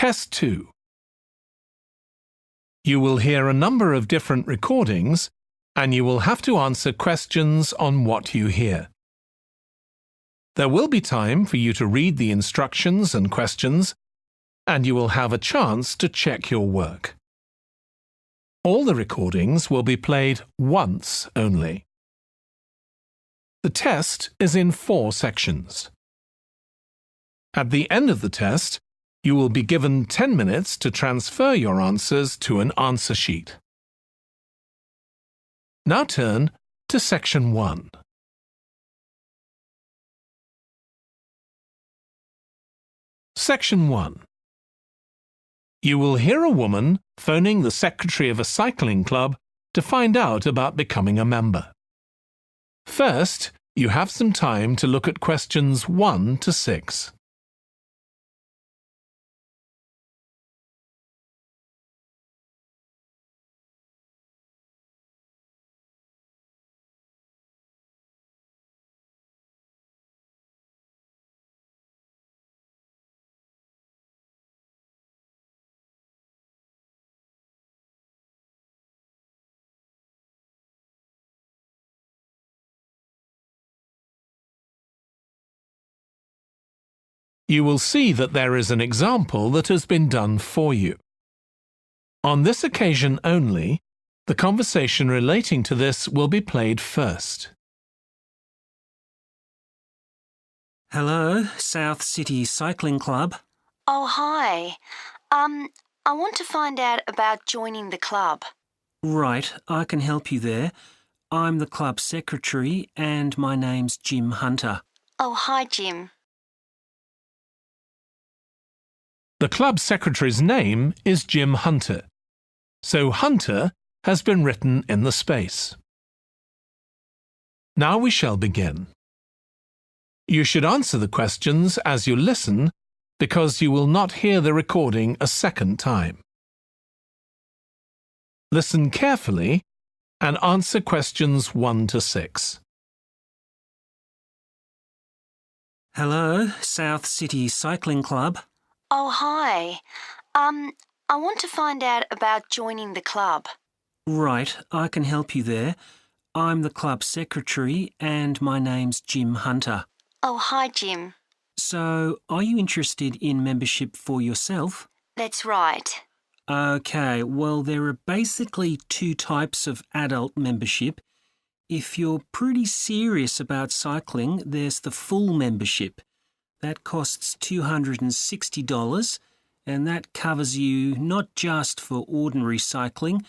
Test 2. You will hear a number of different recordings, and you will have to answer questions on what you hear. There will be time for you to read the instructions and questions, and you will have a chance to check your work. All the recordings will be played once only. The test is in 4 sections. At the end of the test, you will be given 10 minutes to transfer your answers to an answer sheet. Now turn to Section 1. Section 1. You will hear a woman phoning the secretary of a cycling club to find out about becoming a member. First, you have some time to look at questions 1 to 6. You will see that there is an example that has been done for you. On this occasion only, the conversation relating to this will be played first. Hello, South City Cycling Club. Oh, hi. I want to find out about joining the club. Right, I can help you there. I'm the club secretary and my name's Jim Hunter. Oh, hi, Jim. The club secretary's name is Jim Hunter, so Hunter has been written in the space. Now we shall begin. You should answer the questions as you listen because you will not hear the recording a second time. Listen carefully and answer questions 1 to 6. Hello, South City Cycling Club. Oh, hi. I want to find out about joining the club. Right, I can help you there. I'm the club secretary and my name's Jim Hunter. Oh, hi, Jim. So, are you interested in membership for yourself? That's right. Okay, well, there are basically 2 types of adult membership. If you're pretty serious about cycling, there's the full membership. That costs $260, and that covers you not just for ordinary cycling,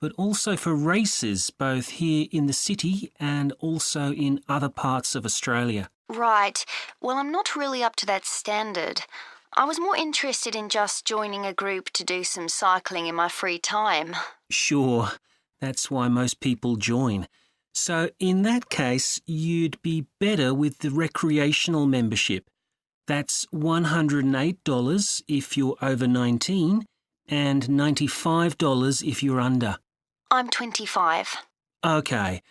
but also for races both here in the city and also in other parts of Australia. Right. Well, I'm not really up to that standard. I was more interested in just joining a group to do some cycling in my free time. Sure, that's why most people join. So in that case, you'd be better with the recreational membership. That's $108 if you're over 19 and $95 if you're under. I'm 25. Okay,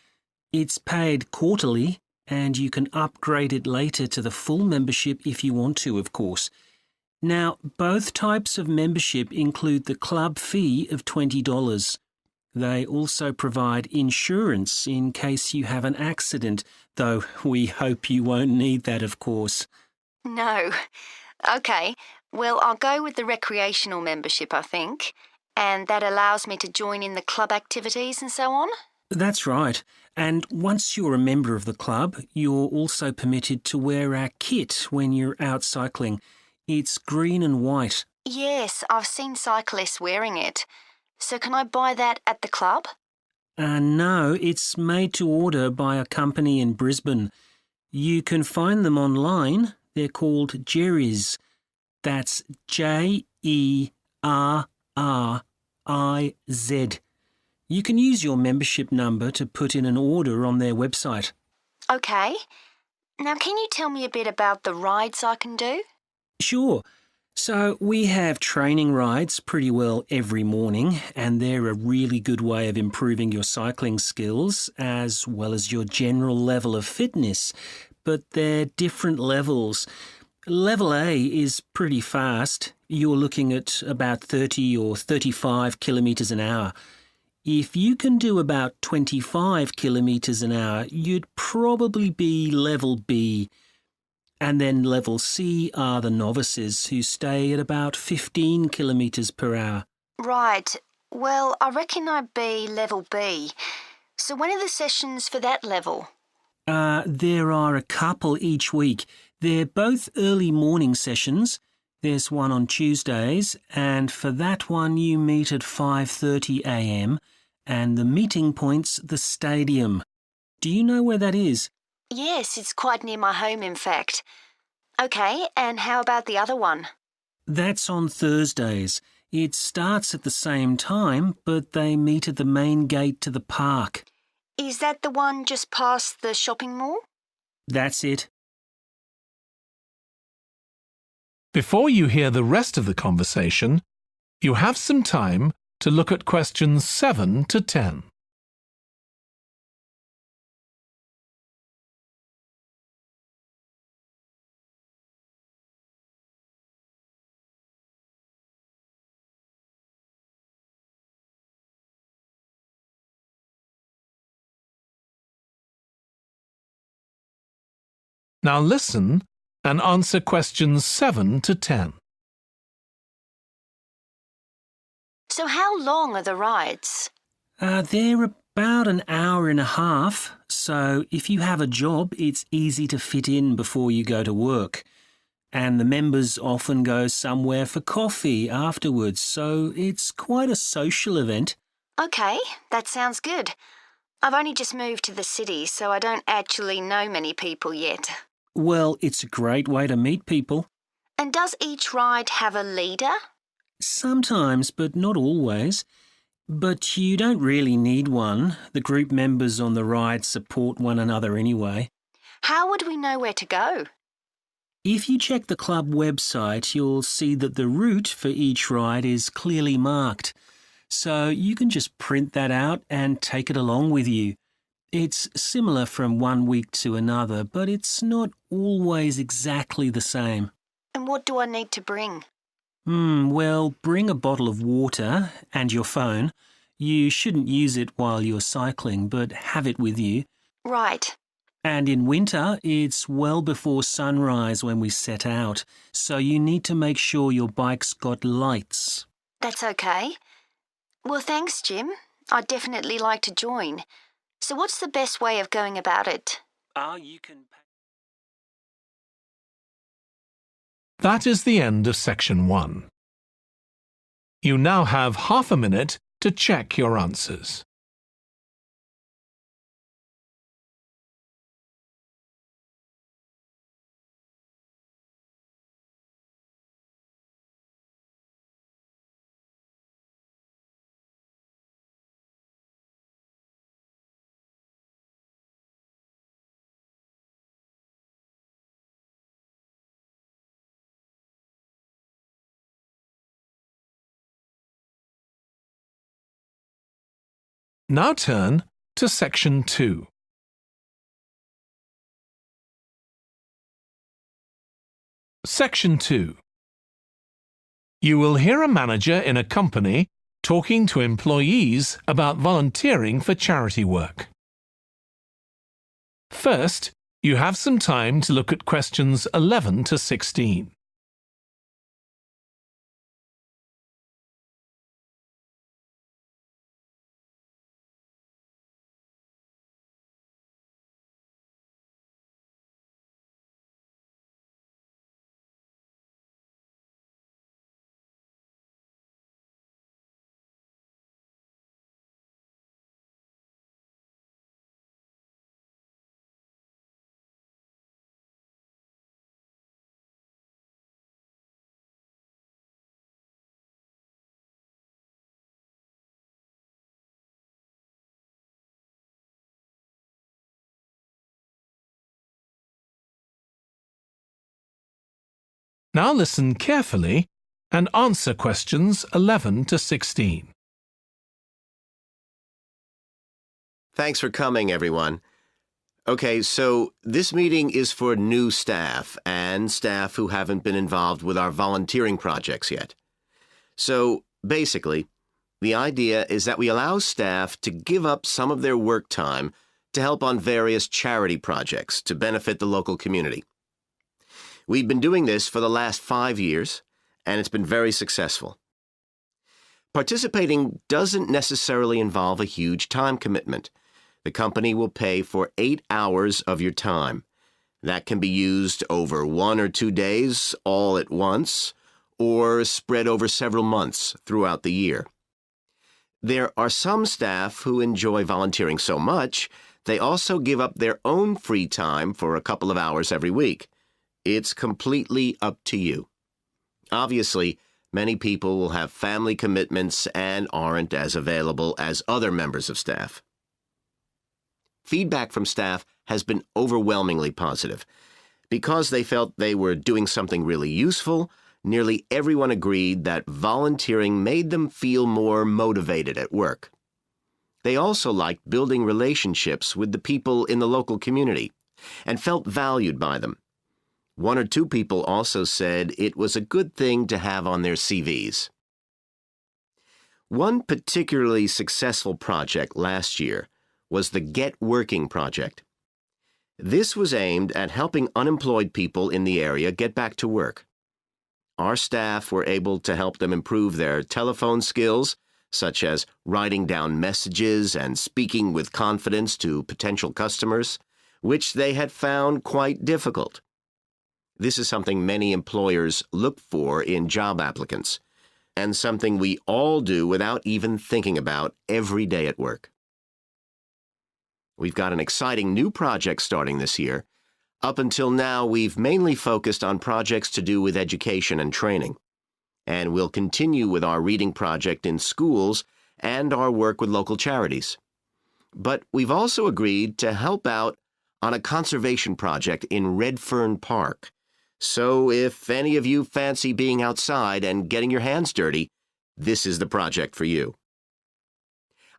it's paid quarterly and you can upgrade it later to the full membership if you want to, of course. Now, both types of membership include the club fee of $20. They also provide insurance in case you have an accident, though we hope you won't need that, of course. No. Okay, well, I'll go with the recreational membership, I think, and that allows me to join in the club activities and so on. That's right. And once you're a member of the club, you're also permitted to wear our kit when you're out cycling. It's green and white. Yes, I've seen cyclists wearing it. So can I buy that at the club? No, it's made to order by a company in Brisbane. You can find them online. They're called Jerry's. That's Jerriz. You can use your membership number to put in an order on their website. Okay. Now, can you tell me a bit about the rides I can do? Sure. So we have training rides pretty well every morning, and they're a really good way of improving your cycling skills as well as your general level of fitness. But they're different levels. Level A is pretty fast. you're looking at about 30 or 35 kilometres an hour. If you can do about 25 kilometres an hour, you'd probably be level B. And then level C are the novices who stay at about 15 kilometres per hour. Right. Well, I reckon I'd be level B. So when are the sessions for that level? There are a couple each week. They're both early morning sessions. There's one on Tuesdays, and for that one you meet at 5:30 a.m, and the meeting point's the stadium. Do you know where that is? Yes, it's quite near my home, in fact. OK, and how about the other one? That's on Thursdays. It starts at the same time, but they meet at the main gate to the park. Is that the one just past the shopping mall? That's it. Before you hear the rest of the conversation, you have some time to look at questions 7 to 10. Now listen and answer questions 7 to 10. So how long are the rides? They're about an hour and a half, so if you have a job, it's easy to fit in before you go to work. And the members often go somewhere for coffee afterwards, so it's quite a social event. OK, that sounds good. I've only just moved to the city, so I don't actually know many people yet. Well, it's a great way to meet people. And does each ride have a leader? Sometimes, but not always. But you don't really need one. The group members on the ride support one another anyway. How would we know where to go? If you check the club website, you'll see that the route for each ride is clearly marked. So you can just print that out and take it along with you. It's similar from one week to another, but it's not always exactly the same. And what do I need to bring? Well, bring a bottle of water and your phone. You shouldn't use it while you're cycling, but have it with you. Right. And in winter, it's well before sunrise when we set out, so you need to make sure your bike's got lights. That's OK. Well, thanks, Jim. I'd definitely like to join. So what's the best way of going about it? That is the end of section 1. You now have half a minute to check your answers. Now turn to section 2. Section 2. You will hear a manager in a company talking to employees about volunteering for charity work. First, you have some time to look at questions 11 to 16. Now listen carefully and answer questions 11 to 16. Thanks for coming, everyone. Okay, so this meeting is for new staff and staff who haven't been involved with our volunteering projects yet. So basically, the idea is that we allow staff to give up some of their work time to help on various charity projects to benefit the local community. We've been doing this for the last 5 years, and it's been very successful. Participating doesn't necessarily involve a huge time commitment. The company will pay for 8 hours of your time. That can be used over 1 or 2 days all at once, or spread over several months throughout the year. There are some staff who enjoy volunteering so much, they also give up their own free time for a couple of hours every week. It's completely up to you. Obviously, many people will have family commitments and aren't as available as other members of staff. Feedback from staff has been overwhelmingly positive. Because they felt they were doing something really useful, nearly everyone agreed that volunteering made them feel more motivated at work. They also liked building relationships with the people in the local community and felt valued by them. 1 or 2 people also said it was a good thing to have on their CVs. One particularly successful project last year was the Get Working project. This was aimed at helping unemployed people in the area get back to work. Our staff were able to help them improve their telephone skills, such as writing down messages and speaking with confidence to potential customers, which they had found quite difficult. This is something many employers look for in job applicants, and something we all do without even thinking about every day at work. We've got an exciting new project starting this year. Up until now, we've mainly focused on projects to do with education and training. And we'll continue with our reading project in schools and our work with local charities. But we've also agreed to help out on a conservation project in Redfern Park. So if any of you fancy being outside and getting your hands dirty, this is the project for you.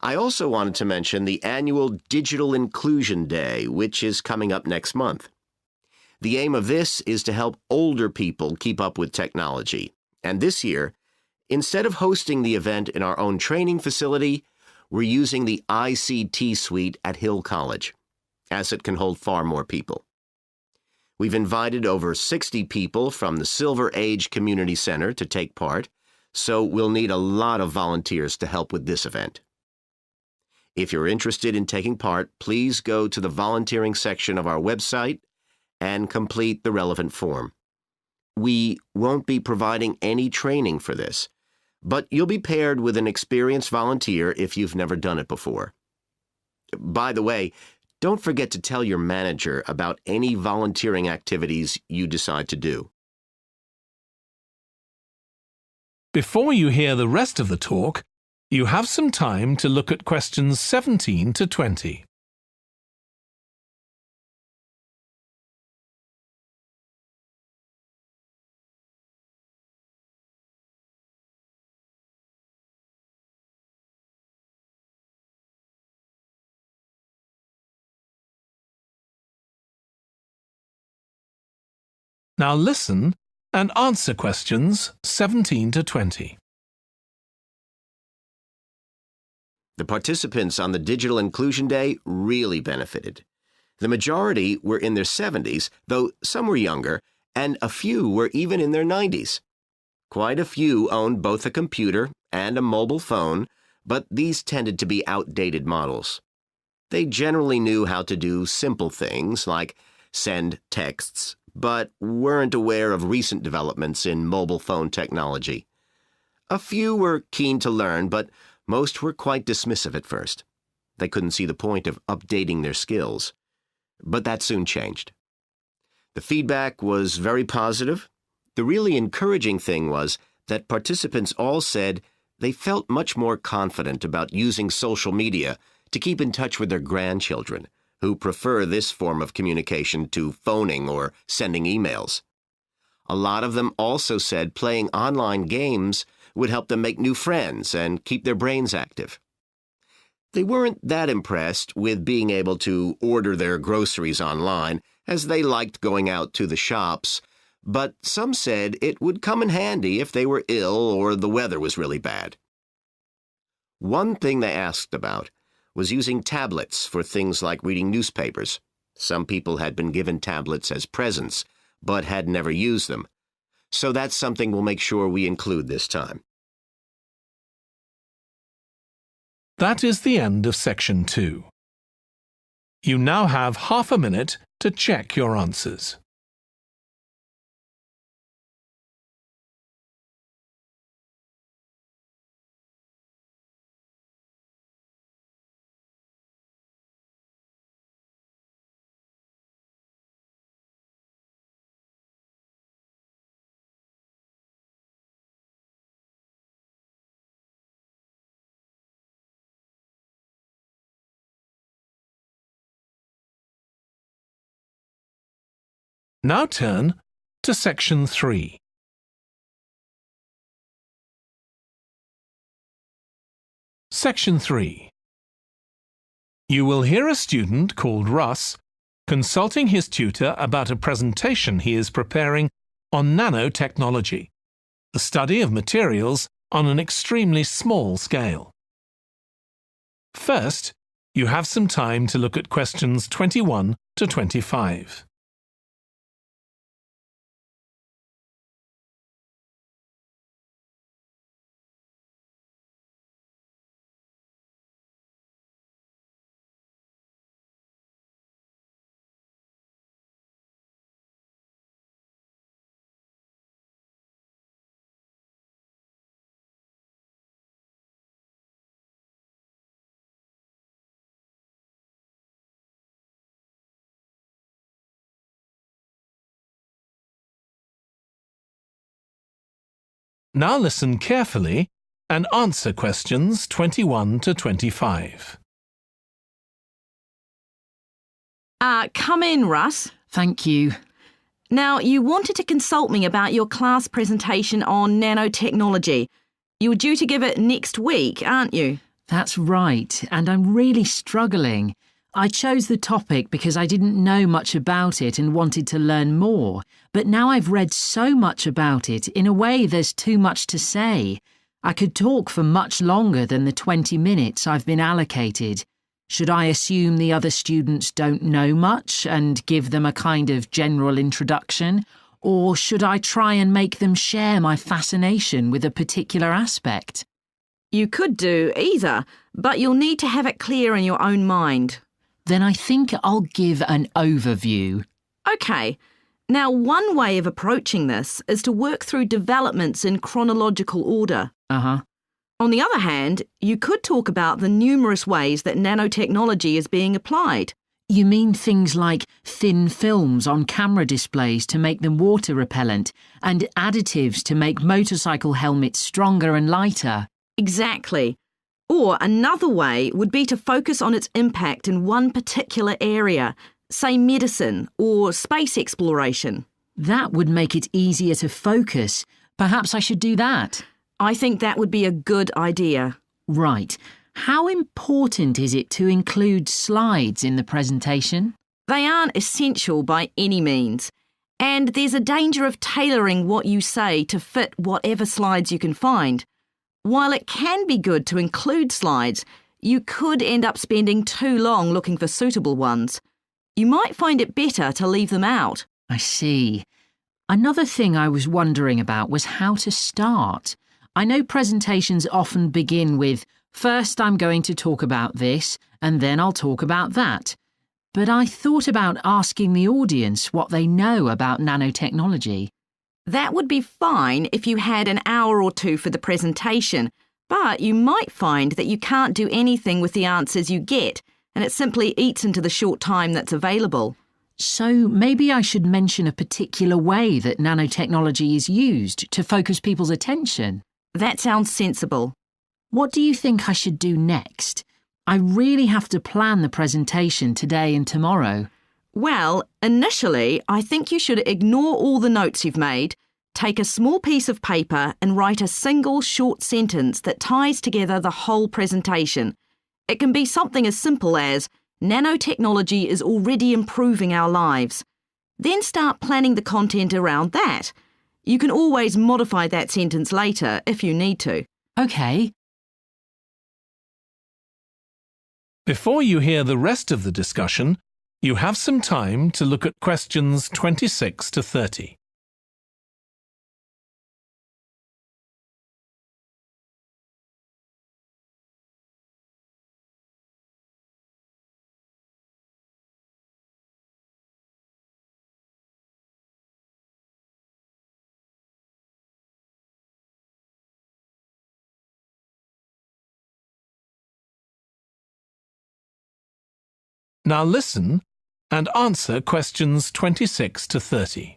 I also wanted to mention the annual Digital Inclusion Day, which is coming up next month. The aim of this is to help older people keep up with technology. And this year, instead of hosting the event in our own training facility, we're using the ICT suite at Hill College, as it can hold far more people. We've invited over 60 people from the Silver Age Community Center to take part, so we'll need a lot of volunteers to help with this event. If you're interested in taking part, please go to the volunteering section of our website and complete the relevant form. We won't be providing any training for this, but you'll be paired with an experienced volunteer if you've never done it before. By the way, don't forget to tell your manager about any volunteering activities you decide to do. Before you hear the rest of the talk, you have some time to look at questions 17 to 20. Now listen and answer questions 17 to 20. The participants on the Digital Inclusion Day really benefited. The majority were in their 70s, though some were younger, and a few were even in their 90s. Quite a few owned both a computer and a mobile phone, but these tended to be outdated models. They generally knew how to do simple things like send texts, but weren't aware of recent developments in mobile phone technology. A few were keen to learn, but most were quite dismissive at first. They couldn't see the point of updating their skills. But that soon changed. The feedback was very positive. The really encouraging thing was that participants all said they felt much more confident about using social media to keep in touch with their grandchildren, who prefer this form of communication to phoning or sending emails. A lot of them also said playing online games would help them make new friends and keep their brains active. They weren't that impressed with being able to order their groceries online, as they liked going out to the shops, but some said it would come in handy if they were ill or the weather was really bad. One thing they asked about was using tablets for things like reading newspapers. Some people had been given tablets as presents, but had never used them. So that's something we'll make sure we include this time. That is the end of Section 2. You now have half a minute to check your answers. Now turn to Section 3. Section 3. You will hear a student called Russ consulting his tutor about a presentation he is preparing on nanotechnology, the study of materials on an extremely small scale. First, you have some time to look at questions 21 to 25. Now listen carefully and answer questions 21 to 25. Come in, Russ. Thank you. Now, you wanted to consult me about your class presentation on nanotechnology. You were due to give it next week, aren't you? That's right, and I'm really struggling. I chose the topic because I didn't know much about it and wanted to learn more, but now I've read so much about it, in a way there's too much to say. I could talk for much longer than the 20 minutes I've been allocated. Should I assume the other students don't know much and give them a kind of general introduction? Or should I try and make them share my fascination with a particular aspect? You could do either, but you'll need to have it clear in your own mind. Then I think I'll give an overview. OK. Now, one way of approaching this is to work through developments in chronological order. Uh-huh. On the other hand, you could talk about the numerous ways that nanotechnology is being applied. You mean things like thin films on camera displays to make them water repellent and additives to make motorcycle helmets stronger and lighter? Exactly. Or another way would be to focus on its impact in one particular area, say medicine or space exploration. That would make it easier to focus. Perhaps I should do that. I think that would be a good idea. Right. How important is it to include slides in the presentation? They aren't essential by any means, and there's a danger of tailoring what you say to fit whatever slides you can find. While it can be good to include slides, you could end up spending too long looking for suitable ones. You might find it better to leave them out. I see. Another thing I was wondering about was how to start. I know presentations often begin with, first I'm going to talk about this, and then I'll talk about that. But I thought about asking the audience what they know about nanotechnology. That would be fine if you had an hour or two for the presentation, but you might find that you can't do anything with the answers you get, and it simply eats into the short time that's available. So maybe I should mention a particular way that nanotechnology is used to focus people's attention. That sounds sensible. What do you think I should do next? I really have to plan the presentation today and tomorrow. Well, initially, I think you should ignore all the notes you've made, take a small piece of paper and write a single short sentence that ties together the whole presentation. It can be something as simple as, nanotechnology is already improving our lives. Then start planning the content around that. You can always modify that sentence later if you need to. OK. Before you hear the rest of the discussion, you have some time to look at questions 26 to 30. Now listen and answer questions 26 to 30.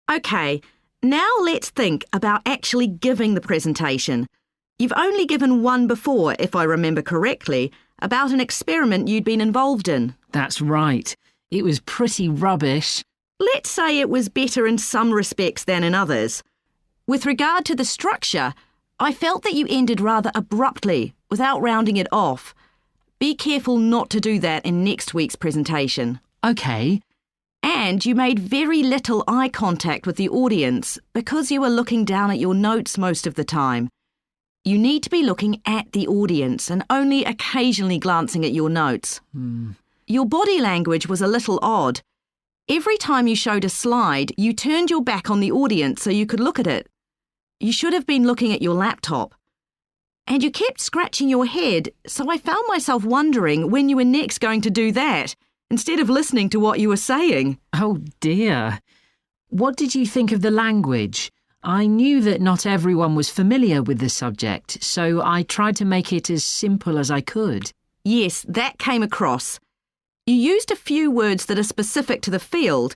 OK, now let's think about actually giving the presentation. You've only given one before, if I remember correctly, about an experiment you'd been involved in. That's right. It was pretty rubbish. Let's say it was better in some respects than in others. With regard to the structure, I felt that you ended rather abruptly, without rounding it off. Be careful not to do that in next week's presentation. OK. And you made very little eye contact with the audience because you were looking down at your notes most of the time. You need to be looking at the audience and only occasionally glancing at your notes. Your body language was a little odd. Every time you showed a slide, you turned your back on the audience so you could look at it. You should have been looking at your laptop. And you kept scratching your head, so I found myself wondering when you were next going to do that, instead of listening to what you were saying. Oh dear. What did you think of the language? I knew that not everyone was familiar with the subject, so I tried to make it as simple as I could. Yes, that came across. You used a few words that are specific to the field,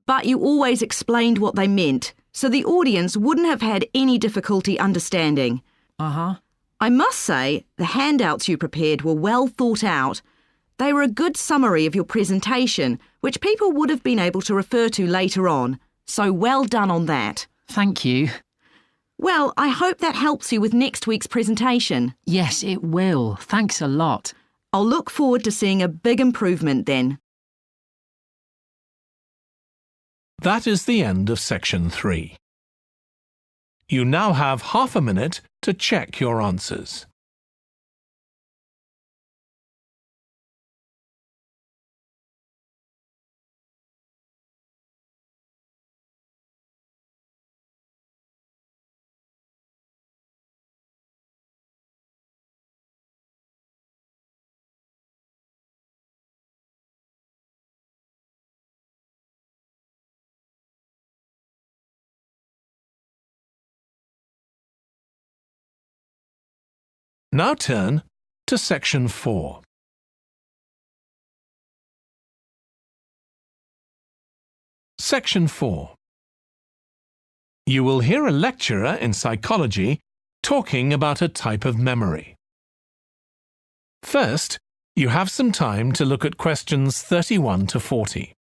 but you always explained what they meant, so the audience wouldn't have had any difficulty understanding. Uh-huh. I must say, the handouts you prepared were well thought out. They were a good summary of your presentation, which people would have been able to refer to later on, so well done on that. Thank you. Well, I hope that helps you with next week's presentation. Yes, it will. Thanks a lot. I'll look forward to seeing a big improvement then. That is the end of section 3. You now have half a minute to check your answers. Now turn to section 4. Section 4. You will hear a lecturer in psychology talking about a type of memory. First, you have some time to look at questions 31 to 40.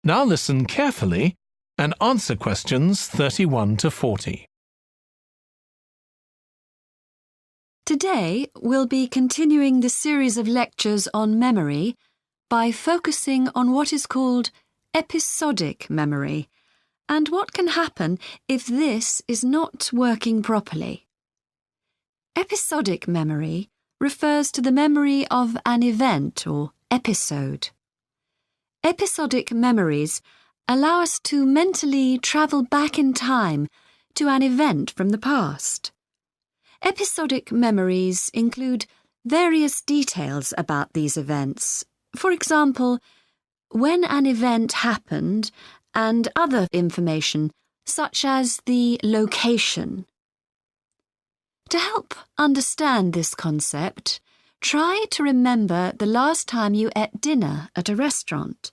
Now listen carefully and answer questions 31 to 40. Today, we'll be continuing the series of lectures on memory by focusing on what is called episodic memory and what can happen if this is not working properly. Episodic memory refers to the memory of an event or episode. Episodic memories allow us to mentally travel back in time to an event from the past. Episodic memories include various details about these events. For example, when an event happened and other information such as the location. To help understand this concept, try to remember the last time you ate dinner at a restaurant.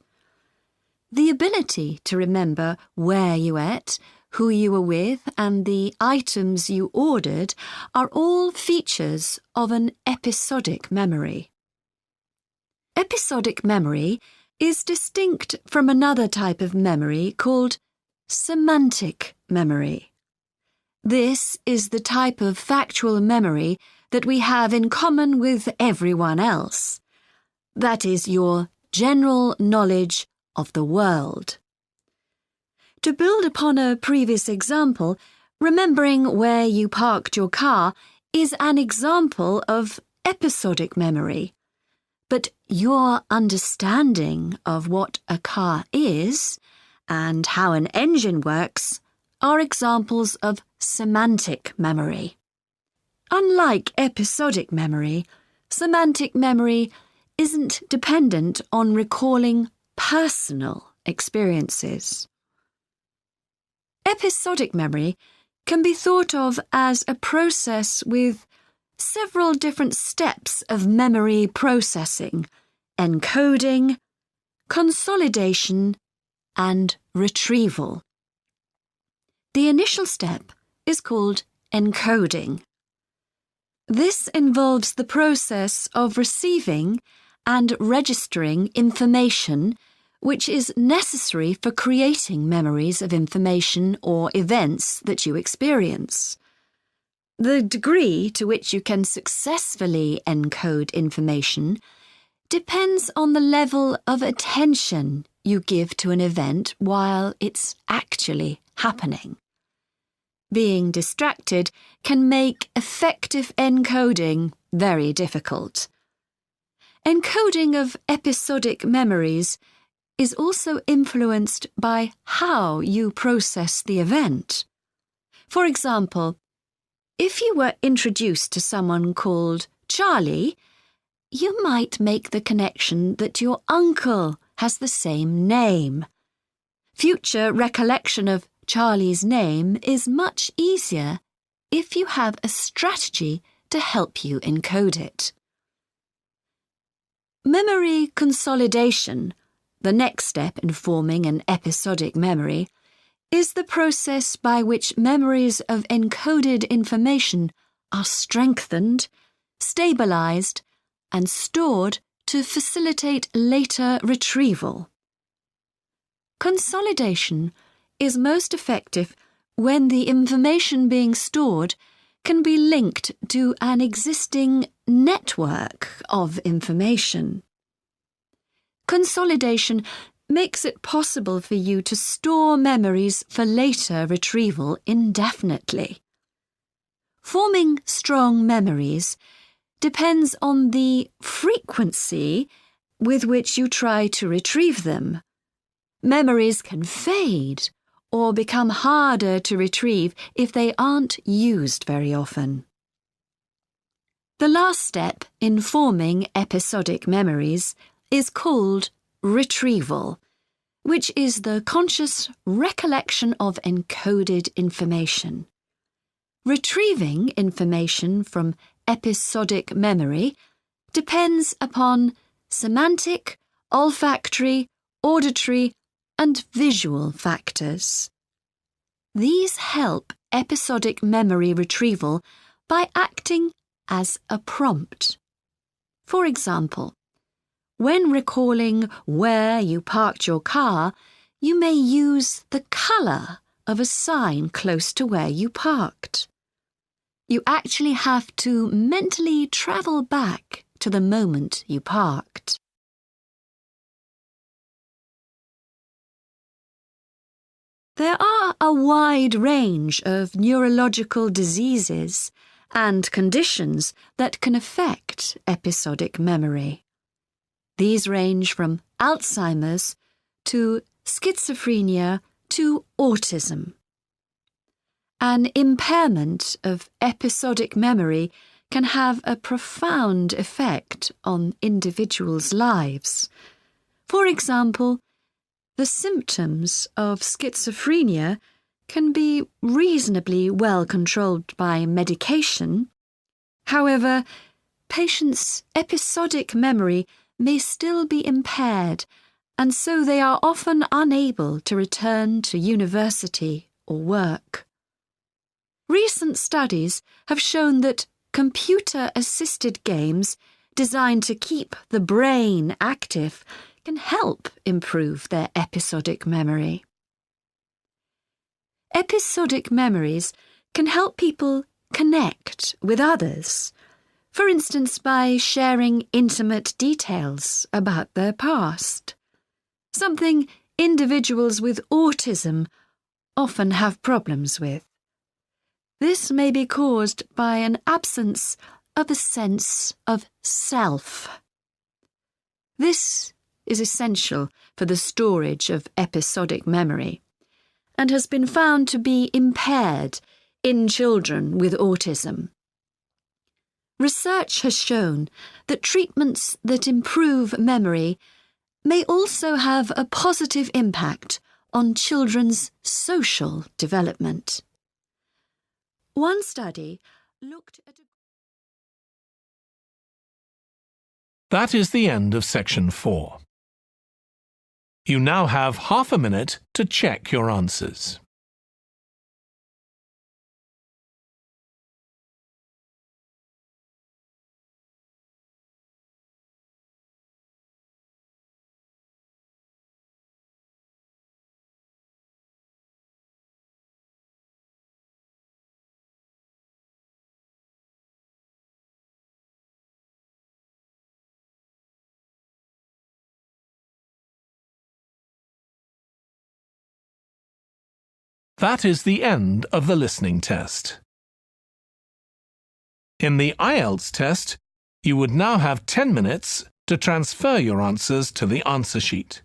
The ability to remember where you ate, who you were with, and the items you ordered are all features of an episodic memory. Episodic memory is distinct from another type of memory called semantic memory. This is the type of factual memory that we have in common with everyone else. That is your general knowledge of the world. To build upon a previous example, remembering where you parked your car is an example of episodic memory. But your understanding of what a car is and how an engine works are examples of semantic memory. Unlike episodic memory, semantic memory isn't dependent on recalling personal experiences. Episodic memory can be thought of as a process with several different steps of memory processing, encoding, consolidation, and retrieval. The initial step is called encoding. This involves the process of receiving and registering information which is necessary for creating memories of information or events that you experience. The degree to which you can successfully encode information depends on the level of attention you give to an event while it's actually happening. Being distracted can make effective encoding very difficult. Encoding of episodic memories is also influenced by how you process the event. For example, if you were introduced to someone called Charlie, you might make the connection that your uncle has the same name. Future recollection of Charlie's name is much easier if you have a strategy to help you encode it. Memory consolidation, the next step in forming an episodic memory, is the process by which memories of encoded information are strengthened, stabilized, and stored to facilitate later retrieval. Consolidation is most effective when the information being stored can be linked to an existing network of information. Consolidation makes it possible for you to store memories for later retrieval indefinitely. Forming strong memories depends on the frequency with which you try to retrieve them. Memories can fade or become harder to retrieve if they aren't used very often. The last step in forming episodic memories is called retrieval, which is the conscious recollection of encoded information. Retrieving information from episodic memory depends upon semantic, olfactory, auditory, and visual factors. These help episodic memory retrieval by acting as a prompt. For example, when recalling where you parked your car, you may use the colour of a sign close to where you parked. You actually have to mentally travel back to the moment you parked. There are a wide range of neurological diseases and conditions that can affect episodic memory. These range from Alzheimer's to schizophrenia to autism. An impairment of episodic memory can have a profound effect on individuals' lives. For example, the symptoms of schizophrenia can be reasonably well controlled by medication. However, patients' episodic memory may still be impaired, and so they are often unable to return to university or work. Recent studies have shown that computer-assisted games designed to keep the brain active can help improve their episodic memory. Episodic memories can help people connect with others, for instance by sharing intimate details about their past, something individuals with autism often have problems with. This may be caused by an absence of a sense of self. This is essential for the storage of episodic memory and has been found to be impaired in children with autism. Research has shown that treatments that improve memory may also have a positive impact on children's social development. One study looked at That is the end of section 4. You now have half a minute to check your answers. That is the end of the listening test. In the IELTS test, you would now have 10 minutes to transfer your answers to the answer sheet.